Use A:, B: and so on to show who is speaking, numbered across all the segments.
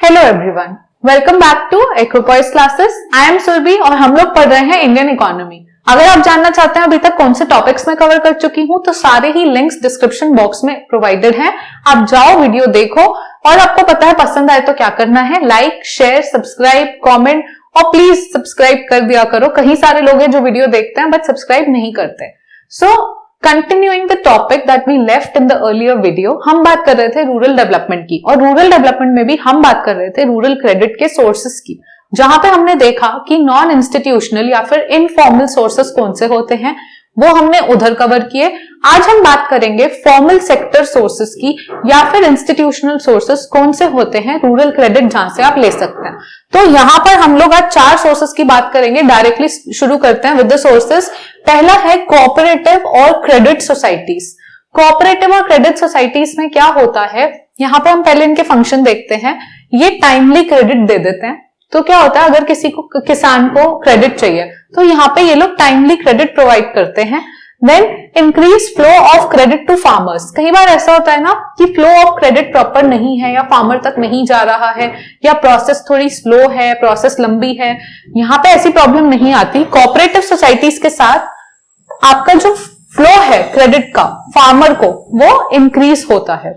A: Hello everyone, welcome back to Acropolis classes. I am Surabhi और हम लोग पढ़ रहे हैं इंडियन इकोनॉमी। अगर आप जानना चाहते हैं अभी तक कौन से टॉपिक्स में कवर कर चुकी हूं तो सारे ही लिंक्स डिस्क्रिप्शन बॉक्स में प्रोवाइडेड हैं। आप जाओ, वीडियो देखो और आपको पता है पसंद आए तो क्या करना है, लाइक, शेयर, सब्सक्राइब, कॉमेंट और प्लीज सब्सक्राइब कर दिया करो। कई सारे लोग हैं जो वीडियो देखते हैं बट सब्सक्राइब नहीं करते। Continuing the topic that we left in the earlier video, हम बात कर रहे थे रूरल डेवलपमेंट की और रूरल डेवलपमेंट में भी हम बात कर रहे थे रूरल क्रेडिट के सोर्सेस की, जहां पे हमने देखा कि नॉन इंस्टीट्यूशनल या फिर इनफॉर्मल सोर्सेस कौन से होते हैं वो हमने उधर कवर किए। आज हम बात करेंगे फॉर्मल सेक्टर सोर्सेस की या फिर इंस्टीट्यूशनल सोर्सेस कौन से होते हैं रूरल क्रेडिट जहां से आप ले सकते हैं। तो यहां पर हम लोग आज 4 सोर्सेस की बात करेंगे। डायरेक्टली शुरू करते हैं विद द सोर्सेस। पहला है कोऑपरेटिव और क्रेडिट सोसाइटीज। कोऑपरेटिव और क्रेडिट सोसाइटीज में क्या होता है, यहाँ पे हम पहले इनके फंक्शन देखते हैं। ये टाइमली क्रेडिट दे देते हैं। तो क्या होता है, अगर किसी को किसान को क्रेडिट चाहिए तो यहाँ पे ये लोग टाइमली क्रेडिट प्रोवाइड करते हैं। Then increase flow of credit to farmers. कई बार ऐसा होता है ना कि फ्लो ऑफ क्रेडिट प्रॉपर नहीं है या फार्मर तक नहीं जा रहा है या प्रोसेस थोड़ी स्लो है, प्रोसेस लंबी है। यहाँ पे ऐसी प्रॉब्लम नहीं आती। कोऑपरेटिव सोसाइटीज के साथ आपका जो फ्लो है क्रेडिट का फार्मर को वो इंक्रीज होता है।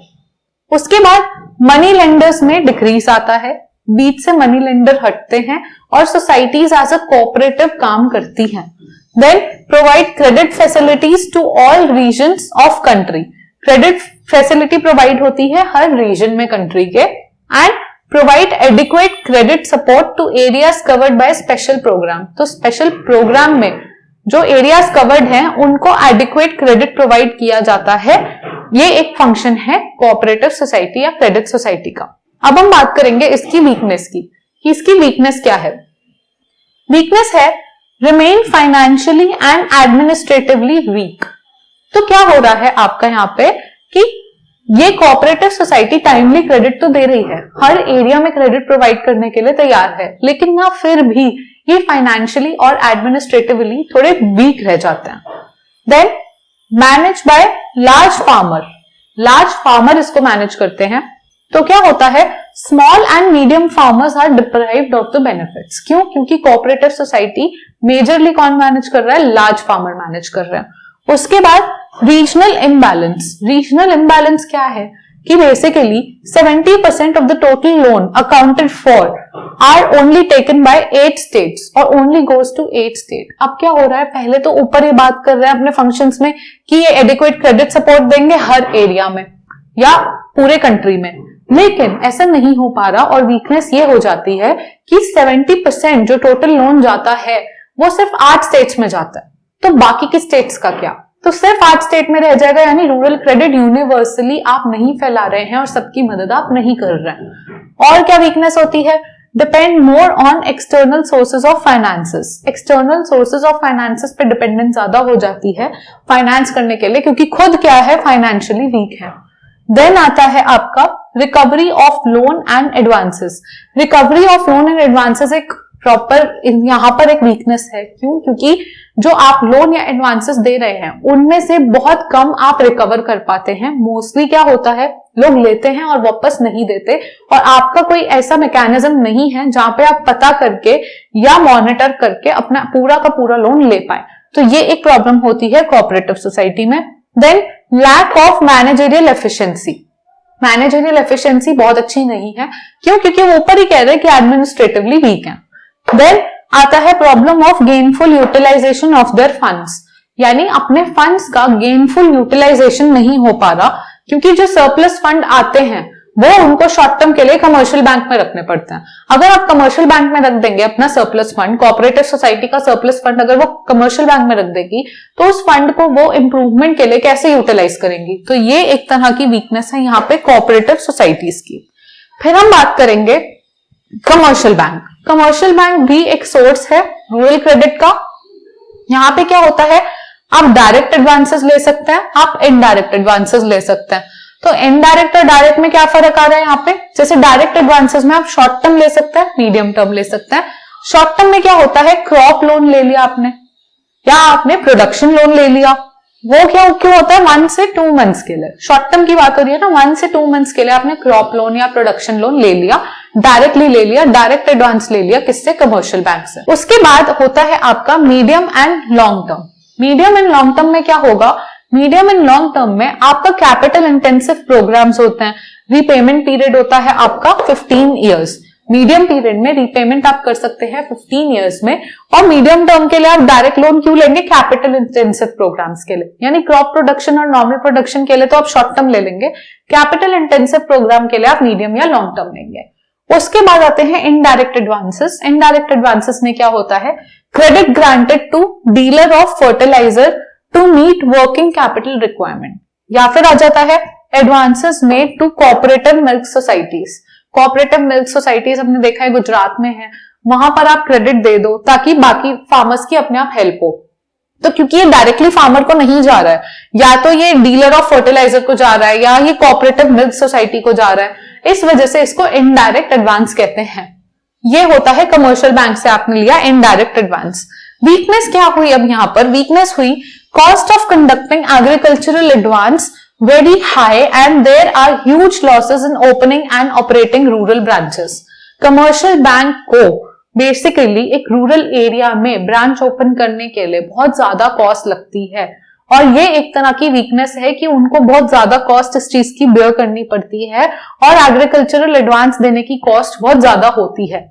A: उसके बाद मनी लेंडर्स में डिक्रीज आता है, बीच से मनी लेंडर हटते हैं और सोसाइटीज एज अ कोऑपरेटिव काम करती हैं। Then provide credit facilities to all regions of country. Credit facility provide होती है हर रीजन में कंट्री के। And provide adequate credit support to areas covered by special programme. तो स्पेशल प्रोग्राम में जो एरियाज कवर्ड हैं उनको एडिक्वेट क्रेडिट प्रोवाइड किया जाता है। ये एक फंक्शन है कोऑपरेटिव सोसाइटी या क्रेडिट सोसाइटी का। अब हम बात करेंगे इसकी वीकनेस की कि इसकी वीकनेस क्या है। वीकनेस है remain financially and administratively weak. तो क्या हो रहा है आपका यहाँ पे कि ये कोऑपरेटिव सोसाइटी टाइमली क्रेडिट तो दे रही है, हर एरिया में क्रेडिट प्रोवाइड करने के लिए तैयार है, लेकिन ना फिर भी ये फाइनेंशियली और एडमिनिस्ट्रेटिवली थोड़े वीक रह जाते हैं। Then manage by large farmer. Large farmer इसको मैनेज करते हैं। तो क्या होता है, small and medium farmers are deprived of the benefits. क्यों? क्योंकि कोऑपरेटिव सोसाइटी मेजरली कौन मैनेज कर रहा है, लार्ज फार्मर मैनेज कर रहे हैं। उसके बाद रीजनल इम्बैलेंस। रीजनल इम्बैलेंस क्या है कि basically 70% of the total loan accounted for are only taken by 8 states और ओनली गोज टू 8 स्टेट। अब क्या हो रहा है, पहले तो ऊपर ये बात कर रहे हैं अपने फंक्शंस में कि ये एडिक्वेट क्रेडिट सपोर्ट देंगे हर एरिया में या पूरे कंट्री में, लेकिन ऐसा नहीं हो पा रहा और वीकनेस ये हो जाती है कि 70% जो टोटल लोन जाता है वो सिर्फ 8 स्टेट्स में जाता है। तो बाकी के स्टेट्स का क्या? तो सिर्फ 8 स्टेट में रह जाएगा, यानी रूरल क्रेडिट यूनिवर्सली आप नहीं फैला रहे हैं और सबकी मदद आप नहीं कर रहे हैं। और क्या वीकनेस होती है, depend more on external sources of finances. External sources of finances पे डिपेंडेंस ज्यादा हो जाती है फाइनेंस करने के लिए, क्योंकि खुद क्या है, फाइनेंशियली वीक है। देन आता है आपका recovery of loan and advances. Recovery of loan and advances एक प्रॉपर यहाँ पर एक वीकनेस है। क्यों? क्योंकि जो आप लोन या एडवांसेस दे रहे हैं उनमें से बहुत कम आप रिकवर कर पाते हैं। मोस्टली क्या होता है, लोग लेते हैं और वापस नहीं देते और आपका कोई ऐसा मैकेनिज्म नहीं है जहां पे आप पता करके या मॉनिटर करके अपना पूरा का पूरा लोन ले पाए। तो ये एक प्रॉब्लम होती है कोऑपरेटिव सोसाइटी में। Then lack of managerial efficiency. Managerial efficiency बहुत अच्छी नहीं है। क्यों? क्योंकि वो ऊपर ही कह रहे हैं कि एडमिनिस्ट्रेटिवली वीक है। देन आता है problem of gainful utilisation of their funds, यानी अपने फंड्स का गेनफुल यूटिलाइजेशन नहीं हो पा रहा, क्योंकि जो सरप्लस फंड आते हैं वो उनको शॉर्ट टर्म के लिए कमर्शियल बैंक में रखने पड़ते हैं। अगर आप कमर्शियल बैंक में रख देंगे अपना सरप्लस फंड, कोऑपरेटिव सोसाइटी का सरप्लस फंड अगर वो कमर्शियल बैंक में रख देगी तो उस फंड को वो इंप्रूवमेंट के लिए कैसे यूटिलाइज करेंगी। तो ये एक तरह की वीकनेस है यहाँ पे कोऑपरेटिव सोसाइटीज की। फिर हम बात करेंगे कमर्शियल बैंक। कमर्शियल बैंक भी एक सोर्स है रूरल क्रेडिट का। यहाँ पे क्या होता है, आप डायरेक्ट एडवांसेस ले सकते हैं, आप इनडायरेक्ट एडवांसेस ले सकते हैं। तो इनडायरेक्ट और डायरेक्ट में क्या फर्क आ रहा है यहाँ पे, जैसे डायरेक्ट एडवांसेस में आप शॉर्ट टर्म ले सकते हैं, मीडियम टर्म ले सकते हैं। शॉर्ट टर्म में क्या होता है, क्रॉप लोन ले लिया आपने या आपने प्रोडक्शन लोन ले लिया, वो क्यों होता है 1 से 2 मंथ्स के लिए। शॉर्ट टर्म की बात हो रही है ना, 1 से 2 मंथ्स के लिए आपने क्रॉप लोन या प्रोडक्शन लोन ले लिया। डायरेक्टली ले लिया, डायरेक्ट एडवांस ले लिया, किससे? कमर्शियल बैंक से। उसके बाद होता है आपका medium and long term. Medium and long term में क्या होगा? मीडियम एंड लॉन्ग टर्म में आपका कैपिटल इंटेंसिव प्रोग्राम्स होते हैं, रीपेमेंट पीरियड होता है आपका 15 ईयर्स। मीडियम पीरियड में रीपेमेंट आप कर सकते हैं 15 ईयर्स में, और मीडियम टर्म के लिए आप डायरेक्ट लोन क्यों लेंगे? कैपिटल इंटेंसिव प्रोग्राम्स के लिए, यानी क्रॉप प्रोडक्शन और नॉर्मल प्रोडक्शन के लिए तो आप शॉर्ट टर्म ले लेंगे, कैपिटल इंटेंसिव प्रोग्राम के लिए आप मीडियम या लॉन्ग टर्म लेंगे। उसके बाद आते हैं इनडायरेक्ट एडवांसेस। इनडायरेक्ट एडवांसेस में क्या होता है? Credit granted to dealer of fertiliser to meet working capital requirement, या फिर आ जाता है advances made to cooperative milk societies. Cooperative milk societies हमने देखा है गुजरात में है, वहां पर आप क्रेडिट दे दो ताकि बाकी फार्मर्स की अपने आप हेल्प हो। तो क्योंकि ये डायरेक्टली फार्मर को नहीं जा रहा है, या तो ये डीलर ऑफ फर्टिलाइजर को जा रहा है या ये कोऑपरेटिव मिल्क सोसाइटी को जा रहा है, इस वजह से इसको इनडायरेक्ट एडवांस कहते हैं। ये होता है कमर्शियल बैंक से आपने लिया इनडायरेक्ट एडवांस। वीकनेस क्या हुई? अब यहां पर वीकनेस हुई cost of conducting agricultural advance very high and there are huge losses in opening and operating rural branches. Commercial bank को बेसिकली एक रूरल एरिया में ब्रांच ओपन करने के लिए बहुत ज्यादा कॉस्ट लगती है, और ये एक तरह की वीकनेस है कि उनको बहुत ज्यादा कॉस्ट इस चीज की बेयर करनी पड़ती है, और एग्रीकल्चरल एडवांस देने की कॉस्ट बहुत ज्यादा होती है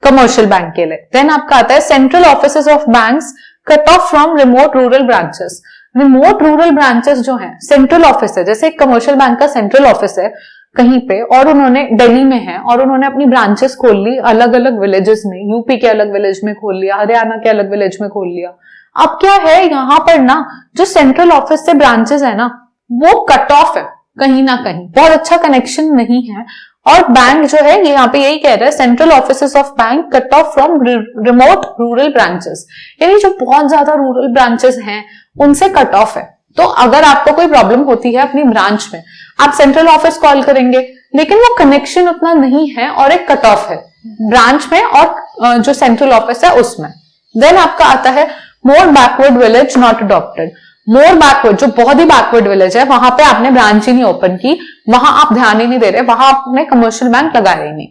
A: कमर्शियल बैंक के लिए। देन आपका आता है central offices of banks cut off from remote rural branches. Remote rural branches जो हैं, सेंट्रल ऑफिस है, जैसे कमर्शियल बैंक का सेंट्रल ऑफिस है कहीं पे और उन्होंने दिल्ली में है और उन्होंने अपनी ब्रांचेस खोल ली अलग अलग विलेजेस में, यूपी के अलग विलेज में खोल लिया, हरियाणा के अलग विलेज में खोल लिया। अब क्या है यहाँ पर ना, जो सेंट्रल ऑफिस से ब्रांचेस है ना वो कट ऑफ है कहीं ना कहीं, बहुत अच्छा कनेक्शन नहीं है, और बैंक जो है ये यहाँ पे यही कह रहा है central offices of bank cut off from remote rural branches, यानी जो बहुत ज्यादा रूरल ब्रांचेस हैं उनसे कट ऑफ है। तो अगर आपको कोई प्रॉब्लम होती है अपनी ब्रांच में, आप सेंट्रल ऑफिस कॉल करेंगे लेकिन वो कनेक्शन उतना नहीं है और एक कट ऑफ है ब्रांच में और जो सेंट्रल ऑफिस है उसमें। देन आपका आता है more backward village not adopted. More backward, जो बहुत ही बैकवर्ड विलेज है, वहां पे आपने ब्रांच ही नहीं ओपन की, वहां आप ध्यान ही नहीं दे रहे, वहां आपने कमर्शियल बैंक लगाया ही नहीं।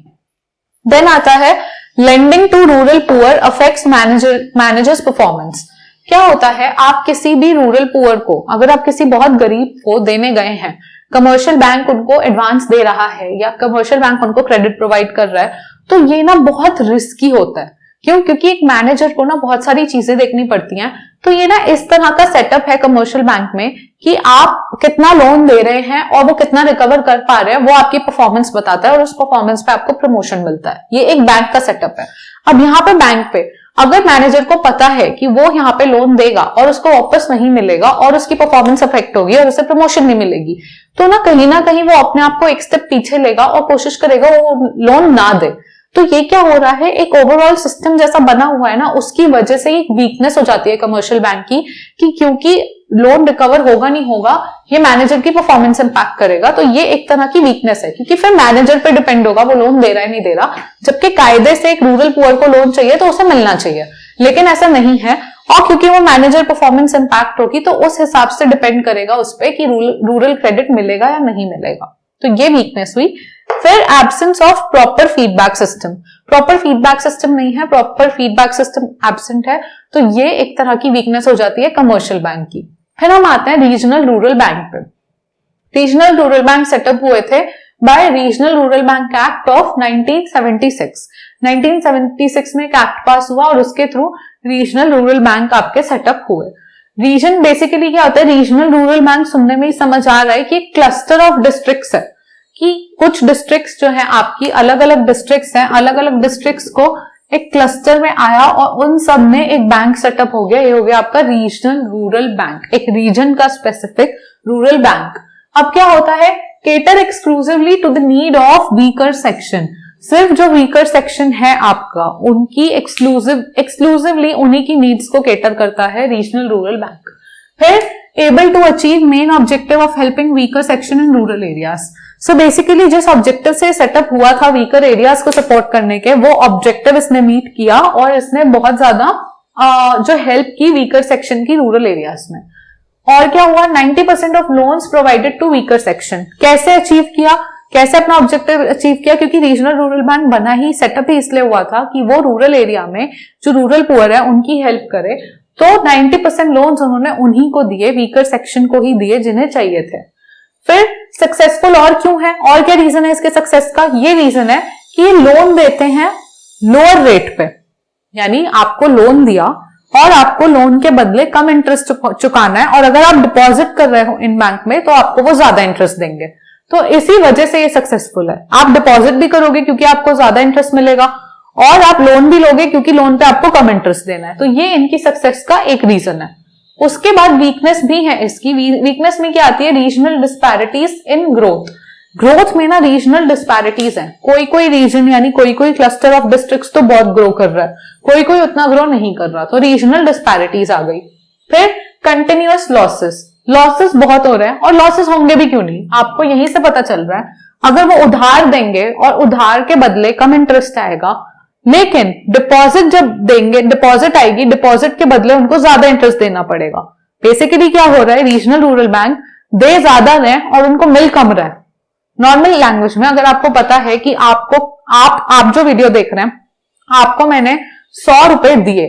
A: देन आता है lending to rural poor affects managers performance. क्या होता है, आप किसी भी रूरल पुअर को, अगर आप किसी बहुत गरीब को देने गए हैं, कमर्शियल बैंक उनको एडवांस दे रहा है या कमर्शियल बैंक उनको क्रेडिट प्रोवाइड कर रहा है, तो ये ना बहुत रिस्की होता है। क्यों? क्योंकि एक मैनेजर को ना बहुत सारी चीजें देखनी पड़ती हैं। तो ये ना इस तरह का सेटअप है कमर्शियल बैंक में कि आप कितना लोन दे रहे हैं और वो कितना रिकवर कर पा रहे हैं, वो आपकी परफॉर्मेंस बताता है और उस परफॉर्मेंस पे आपको प्रमोशन मिलता है। ये एक बैंक का सेटअप है। अब यहाँ पे बैंक पे अगर मैनेजर को पता है कि वो यहाँ पे लोन देगा और उसको वापस नहीं मिलेगा और उसकी परफॉर्मेंस अफेक्ट होगी और उसे प्रमोशन नहीं मिलेगी, तो ना कहीं वो अपने आप को एक स्टेप पीछे लेगा और कोशिश करेगा वो लोन ना दे। तो ये क्या हो रहा है, एक ओवरऑल सिस्टम जैसा बना हुआ है ना, उसकी वजह से एक वीकनेस हो जाती है कमर्शियल बैंक की कि क्योंकि लोन रिकवर होगा नहीं होगा, ये मैनेजर की परफॉर्मेंस इंपैक्ट करेगा। तो ये एक तरह की वीकनेस है क्योंकि फिर मैनेजर पे डिपेंड होगा वो लोन दे रहा है नहीं दे रहा, जबकि कायदे से एक रूरल पुअर को लोन चाहिए तो उसे मिलना चाहिए, लेकिन ऐसा नहीं है। और क्योंकि वो मैनेजर परफॉर्मेंस इंपैक्ट होगी तो उस हिसाब से डिपेंड करेगा उस पर कि रूरल क्रेडिट मिलेगा या नहीं मिलेगा। तो ये वीकनेस हुई। फिर absence of proper feedback system. Proper feedback system नहीं है, प्रॉपर फीडबैक सिस्टम एब्सेंट है, तो ये एक तरह की वीकनेस हो जाती है कमर्शियल बैंक की। फिर हम आते हैं रीजनल रूरल बैंक पे। रीजनल रूरल बैंक सेटअप हुए थे by regional rural bank act of 1976। 1976 में एक एक्ट पास हुआ और उसके थ्रू रीजनल रूरल बैंक आपके सेटअप हुए। रीजन बेसिकली क्या होता है, रीजनल रूरल बैंक सुनने में ही समझ आ रहा है कि एक क्लस्टर ऑफ डिस्ट्रिक्ट्स है, कि कुछ डिस्ट्रिक्ट्स जो है आपकी अलग अलग डिस्ट्रिक्ट्स हैं, अलग अलग डिस्ट्रिक्ट्स को एक क्लस्टर में आया और उन सब में एक बैंक सेटअप हो गया। ये हो गया आपका रीजनल रूरल बैंक, एक रीजन का स्पेसिफिक रूरल बैंक। अब क्या होता है, cater exclusively to the need of weaker section. सिर्फ जो वीकर सेक्शन है आपका उनकी एक्सक्लूसिवली उन्हीं की नीड्स को केटर करता है रीजनल रूरल बैंक। फिर able to achieve main objective of helping weaker section in rural areas. So basically जिस ऑब्जेक्टिव से सेटअप हुआ था वीकर एरियाज को सपोर्ट करने के, वो ऑब्जेक्टिव इसने मीट किया और इसने बहुत ज्यादा जो हेल्प की वीकर सेक्शन की रूरल एरियाज में। और क्या हुआ, 90% of loans provided to weaker section. कैसे अचीव किया, कैसे अपना ऑब्जेक्टिव अचीव किया? क्योंकि रीजनल रूरल बैंक बना ही, सेटअप ही इसलिए हुआ था कि वो रूरल एरिया में जो रूरल पुअर है उनकी हेल्प करे। तो 90% लोन्स उन्होंने उन्हीं को दिए, वीकर सेक्शन को ही दिए जिन्हें चाहिए थे। फिर सक्सेसफुल और क्यों है, और क्या रीजन है इसके सक्सेस का? ये रीजन है कि ये लोन देते हैं लोअर रेट पे, यानी आपको लोन दिया और आपको लोन के बदले कम इंटरेस्ट चुकाना है, और अगर आप डिपॉजिट कर रहे हो इन बैंक में तो आपको वो ज्यादा इंटरेस्ट देंगे। तो इसी वजह से ये सक्सेसफुल है। आप डिपॉजिट भी करोगे क्योंकि आपको ज्यादा इंटरेस्ट मिलेगा, और आप लोन भी लोगे क्योंकि लोन पे आपको कम इंटरेस्ट देना है। तो ये इनकी सक्सेस का एक रीजन है। उसके बाद वीकनेस भी है इसकी। वीकनेस में क्या आती है? Regional disparities in growth. Growth में ना रीजनल डिस्पैरिटीज हैं। कोई कोई रीजन यानी कोई कोई क्लस्टर ऑफ डिस्ट्रिक्ट्स तो बहुत ग्रो कर रहा है, कोई कोई उतना ग्रो नहीं कर रहा, तो रीजनल डिस्पैरिटीज आ गई। फिर कंटिन्यूअस लॉसेस बहुत हो रहे हैं, और लॉसेस होंगे भी क्यों नहीं, आपको यहीं से पता चल रहा है। अगर वो उधार देंगे और उधार के बदले कम इंटरेस्ट आएगा, लेकिन डिपॉजिट जब देंगे, डिपॉजिट आएगी, डिपॉजिट के बदले उनको ज्यादा इंटरेस्ट देना पड़ेगा। बेसिकली क्या हो रहा है, रीजनल रूरल बैंक दे ज्यादा रहे और उनको मिल कम रहा है। नॉर्मल लैंग्वेज में अगर आपको पता है कि आप जो वीडियो देख रहे हैं, आपको मैंने 100 रुपए दिए,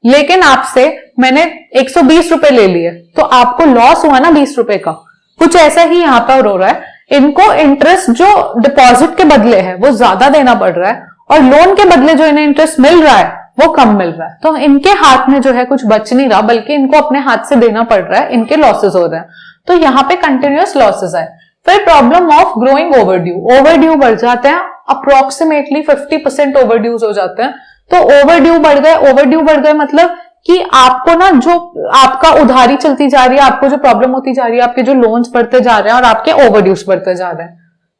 A: लेकिन आपसे मैंने 120 रुपए ले लिए, तो आपको लॉस हुआ ना 20 रुपए का। कुछ ऐसा ही यहाँ पर हो रहा है। इनको इंटरेस्ट जो डिपॉजिट के बदले है वो ज्यादा देना पड़ रहा है, और लोन के बदले जो इन्हें इंटरेस्ट मिल रहा है वो कम मिल रहा है। तो इनके हाथ में जो है कुछ बच नहीं रहा, बल्कि इनको अपने हाथ से देना पड़ रहा है, इनके लॉसेस हो रहे हैं। तो यहाँ पे कंटिन्यूअस लॉसेस है। फिर प्रॉब्लम ऑफ ग्रोइंग ओवरड्यू बढ़ जाते हैं, अप्रोक्सीमेटली 50% ओवरड्यूज हो जाते हैं। तो ओवरड्यू बढ़ गए मतलब कि आपको ना जो आपका उधारी चलती जा रही है, आपको जो प्रॉब्लम होती जा रही है, आपके जो लोन्स बढ़ते जा रहे हैं और आपके ओवरड्यूज बढ़ते जा रहे हैं।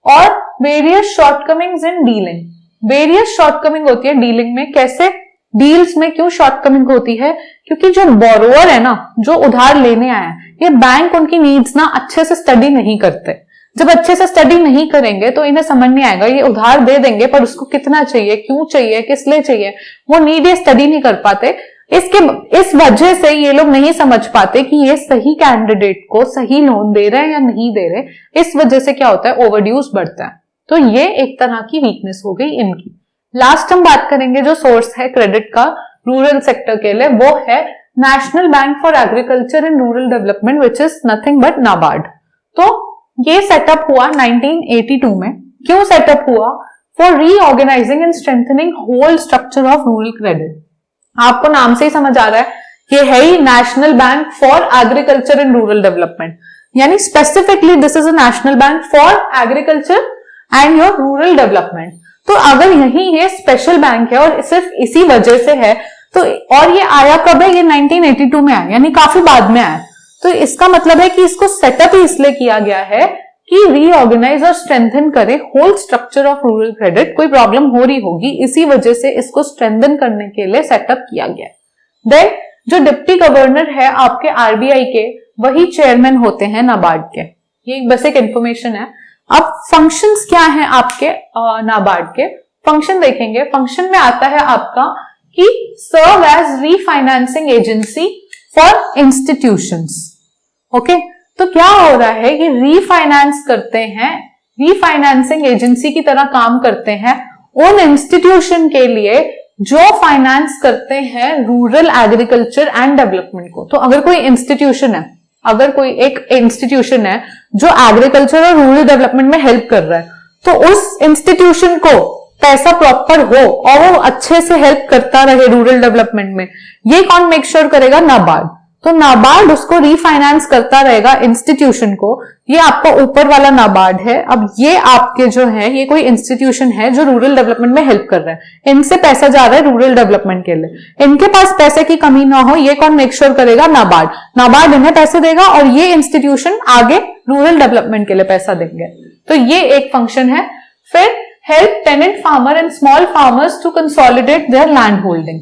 A: और various shortcomings in dealing, various shortcoming होती है डीलिंग में। कैसे? डील्स में क्यों शॉर्टकमिंग होती है? क्योंकि जो बोरोवर है ना, जो उधार लेने आया है, ये बैंक उनकी नीड्स ना अच्छे से स्टडी नहीं करते। जब अच्छे से स्टडी नहीं करेंगे तो इन्हें समझ नहीं आएगा। ये उधार दे देंगे पर उसको कितना चाहिए, क्यों चाहिए, किस लिए चाहिए, वो नीड ये स्टडी नहीं कर पाते। इस वजह से ये लोग नहीं समझ पाते कि ये सही कैंडिडेट को सही लोन दे रहे हैं या नहीं दे रहे। इस वजह से क्या होता है, ओवरड्यूज बढ़ता है। तो ये एक तरह की वीकनेस हो गई इनकी। लास्ट हम बात करेंगे जो सोर्स है क्रेडिट का रूरल सेक्टर के लिए, वो है national bank for agriculture and rural development, which is nothing but NABARD. तो ये सेटअप हुआ 1982 में। क्यों सेटअप हुआ? For reorganising and strengthening whole structure of rural credit. आपको नाम से ही समझ आ रहा है, ये है ही national bank for agriculture and rural development, यानी specifically this is a national bank for agriculture and your rural development. तो अगर यही ये स्पेशल बैंक है और सिर्फ इसी वजह से है, तो और ये आया कब है? ये 1982 में आया, यानी काफी बाद में आया। तो इसका मतलब है कि इसको सेटअप ही इसलिए किया गया है कि रीऑर्गेनाइज और स्ट्रेंथन करे whole structure of rural credit. कोई प्रॉब्लम हो रही होगी, इसी वजह से इसको स्ट्रेंथन करने के लिए सेटअप किया गया। देन जो डिप्टी गवर्नर है आपके आरबीआई के, वही चेयरमैन होते हैं नाबार्ड के। ये बस एक इंफॉर्मेशन है। अब फंक्शंस क्या हैं आपके नाबार्ड के? फंक्शन देखेंगे। फंक्शन में आता है आपका कि serve as refinancing agency for institutions. Okay, तो क्या हो रहा है, ये रीफाइनेंस करते हैं, रीफाइनेंसिंग एजेंसी की तरह काम करते हैं उन इंस्टीट्यूशन के लिए जो फाइनेंस करते हैं रूरल एग्रीकल्चर एंड डेवलपमेंट को। तो अगर कोई इंस्टीट्यूशन है, अगर कोई एक इंस्टीट्यूशन है जो एग्रीकल्चर और रूरल डेवलपमेंट में हेल्प कर रहा है, तो उस इंस्टीट्यूशन को पैसा प्रॉपर हो और वो अच्छे से हेल्प करता रहे रूरल डेवलपमेंट में, ये कौन मेक श्योर करेगा? नाबार्ड। तो नाबार्ड उसको रीफाइनेंस करता रहेगा इंस्टीट्यूशन को। ये आपका ऊपर वाला नाबार्ड है। अब ये आपके जो है, ये कोई इंस्टीट्यूशन है जो रूरल डेवलपमेंट में हेल्प कर रहा है, इनसे पैसा जा रहा है रूरल डेवलपमेंट के लिए। इनके पास पैसे की कमी ना हो, ये कौन मेक श्योर करेगा? नाबार्ड। नाबार्ड इन्हें पैसे देगा और ये इंस्टीट्यूशन आगे रूरल डेवलपमेंट के लिए पैसा देंगे। तो ये एक फंक्शन है। फिर help tenant farmer and small farmers to consolidate their land holding.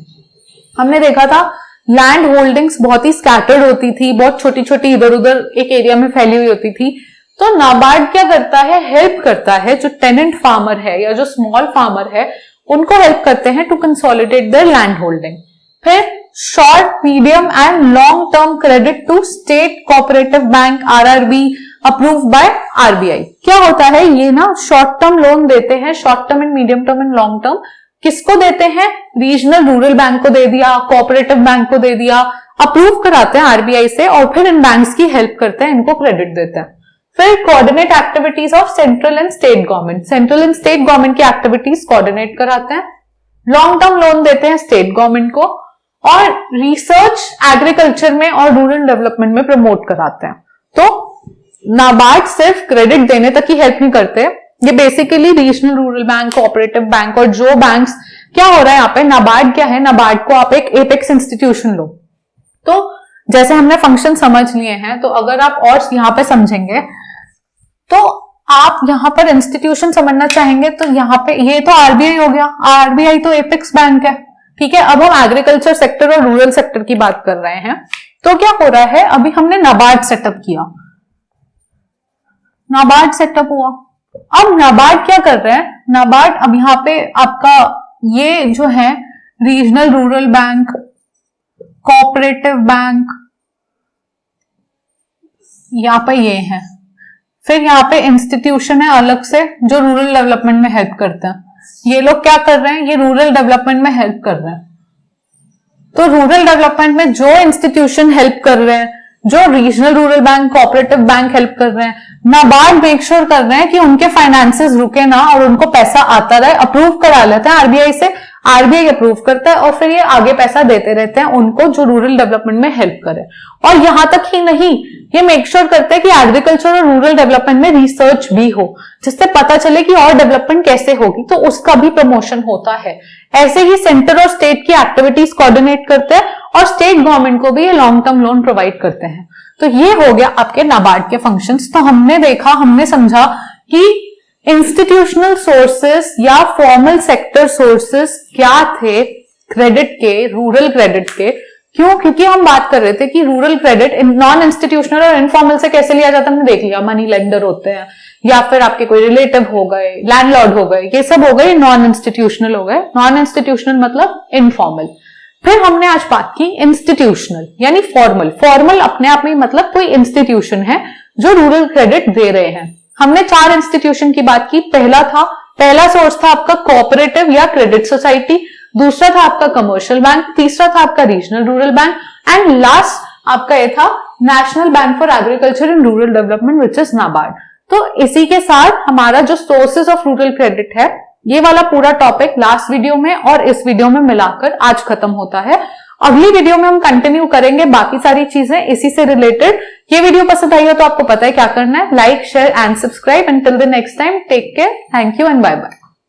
A: हमने देखा था लैंड होल्डिंग्स बहुत ही स्कैटर्ड होती थी, बहुत छोटी छोटी इधर उधर एक एरिया में फैली हुई होती थी। तो नाबार्ड क्या करता है? हेल्प करता है जो टेनेंट फार्मर है या जो स्मॉल फार्मर है, उनको हेल्प करते हैं to consolidate their land holding. फिर short, medium and long term credit to state cooperative bank, RRB, approve by RBI. क्या होता है, ये ना शॉर्ट टर्म लोन देते हैं, short term and medium term and long term. किसको देते हैं? रीजनल रूरल बैंक को दे दिया, कोऑपरेटिव बैंक को दे दिया, अप्रूव कराते हैं आरबीआई से और फिर इन बैंक्स की हेल्प करते हैं, इनको क्रेडिट देते हैं। फिर coordinate activities of central and state government, central and state government की एक्टिविटीज कोऑर्डिनेट कराते हैं। लॉन्ग टर्म लोन देते हैं स्टेट गवर्नमेंट को और रिसर्च एग्रीकल्चर में और रूरल डेवलपमेंट में प्रमोट कराते हैं। तो नाबार्ड सिर्फ क्रेडिट देने तक ही हेल्प नहीं करते, ये basically regional rural bank, cooperative bank और जो बैंक्स, क्या हो रहा है यहाँ पे, नाबार्ड क्या है, नाबार्ड को आप एक एपेक्स इंस्टीट्यूशन लो। तो जैसे हमने फंक्शन समझ लिए हैं, तो अगर आप और यहाँ पे समझेंगे तो आप यहाँ पर इंस्टीट्यूशन समझना चाहेंगे तो यहाँ पे ये तो आरबीआई हो गया, आरबीआई तो एपेक्स बैंक है, ठीक है। अब हम एग्रीकल्चर सेक्टर और रूरल सेक्टर की बात कर रहे हैं। तो क्या हो रहा है, अभी हमने नाबार्ड सेटअप किया, नाबार्ड सेटअप हुआ। अब नाबार्ड क्या कर रहे हैं, नाबार्ड अब यहाँ पे आपका ये जो है regional rural bank, cooperative bank, यहाँ पे ये है। फिर यहाँ पे इंस्टीट्यूशन है अलग से जो रूरल डेवलपमेंट में हेल्प करते हैं। ये लोग क्या कर रहे हैं, ये रूरल डेवलपमेंट में हेल्प कर रहे हैं। तो रूरल डेवलपमेंट में जो इंस्टीट्यूशन हेल्प कर रहे हैं, जो regional rural bank, cooperative bank help कर रहे हैं, नाबार्ड मेक श्योर कर रहे हैं कि उनके फाइनेंसेस रुके ना और उनको पैसा आता रहे। अप्रूव करा लेते हैं आरबीआई से, आरबीआई अप्रूव करता है और फिर ये आगे पैसा देते रहते हैं उनको जो रूरल डेवलपमेंट में हेल्प करे। और यहां तक ही नहीं, ये मेक श्योर करते हैं कि एग्रीकल्चर और रूरल डेवलपमेंट में रिसर्च भी हो, जिससे पता चले कि और डेवलपमेंट कैसे होगी, तो उसका भी प्रमोशन होता है। ऐसे ही सेंटर और स्टेट की एक्टिविटीज कोऑर्डिनेट करते हैं और स्टेट गवर्नमेंट को भी ये लॉन्ग टर्म लोन प्रोवाइड करते हैं। तो ये हो गया आपके नाबार्ड के फंक्शंस। तो हमने देखा, हमने समझा कि इंस्टीट्यूशनल सोर्सेस या फॉर्मल सेक्टर सोर्सेस क्या थे क्रेडिट के, रूरल क्रेडिट के। क्यों? क्योंकि हम बात कर रहे थे कि रूरल क्रेडिट नॉन इंस्टीट्यूशनल और इनफॉर्मल से कैसे लिया जाता है। हमने देख लिया, मनी लेंडर होते हैं या फिर आपके कोई रिलेटिव हो गए, लैंडलॉर्ड हो गए, ये सब हो गए नॉन इंस्टीट्यूशनल हो गए। नॉन इंस्टीट्यूशनल मतलब इनफॉर्मल। फिर हमने आज बात की इंस्टीट्यूशनल यानी फॉर्मल। फॉर्मल अपने आप में मतलब कोई इंस्टीट्यूशन है जो रूरल क्रेडिट दे रहे हैं। हमने 4 इंस्टीट्यूशन की बात की। पहला सोर्स था आपका कोऑपरेटिव या क्रेडिट सोसाइटी, दूसरा था आपका कमर्शियल बैंक, तीसरा था आपका regional rural bank and last आपका ये था national bank for agriculture and rural development which is NABARD. तो इसी के साथ हमारा जो सोर्सेज ऑफ रूरल क्रेडिट है, ये वाला पूरा टॉपिक लास्ट वीडियो में और इस वीडियो में मिलाकर आज खत्म होता है। अगली वीडियो में हम कंटिन्यू करेंगे बाकी सारी चीजें इसी से रिलेटेड। ये वीडियो पसंद आई हो तो आपको पता है क्या करना है, like, share and subscribe. And till the next time, take care, thank you and bye bye.